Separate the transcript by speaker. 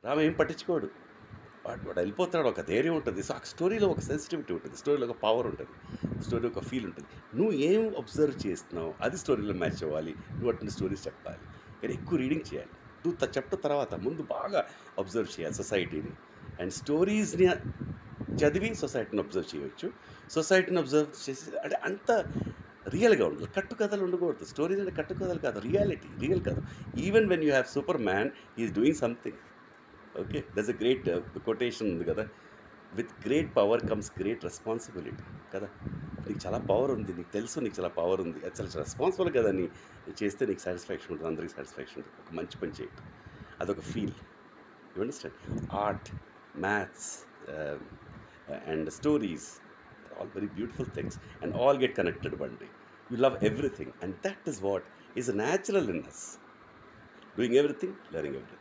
Speaker 1: రామ్ ఏం పట్టించుకోడు. వాడు వెళ్ళిపోతాడు. ఒక ధైర్యం ఉంటుంది. సో, ఆ స్టోరీలో ఒక సెన్సిటివిటీ ఉంటుంది. స్టోరీలో ఒక పవర్ ఉంటుంది. స్టోరీలో ఒక ఫీల్ ఉంటుంది. నువ్వు ఏం అబ్జర్వ్ చేస్తున్నావు, అది స్టోరీలో మ్యాచ్ అవ్వాలి. నువ్వు అటువంటి స్టోరీస్ చెప్పాలి. కానీ ఎక్కువ రీడింగ్ చేయాలి. నువ్వు చెప్పిన తర్వాత ముందు బాగా అబ్జర్వ్ చేయాలి సొసైటీని. అండ్ స్టోరీస్‌ని చదివి సొసైటీని అబ్జర్వ్ చేయొచ్చు. సొసైటీని అబ్జర్వ్ చేసి అంటే అంత రియల్‌గా ఉండాలి. కట్టుకథలు ఉండకూడదు. స్టోరీస్ అంటే కట్టుకథలు కాదు. రియాలిటీ. రియల్ కాదు. Even when you have super man, he is doing something. Okay. That's a great quotation ఉంది కదా! With great power comes great responsibility కదా! నీకు చాలా పవర్ ఉంది. నీకు తెలుసు నీకు చాలా పవర్ ఉంది. అది చాలా రెస్పాన్సిబుల్ కదా! చేస్తే నీకు సాటిస్ఫాక్షన్ ఉంటుంది. అందరికి సాటిస్ఫాక్షన్ ఉంటుంది. ఒక మంచి పని చేయటం. అదొక feel. You understand? Art, maths and stories all very beautiful things and all get connected one day. You love everything, and that is what is natural in us. Doing everything, learning everything.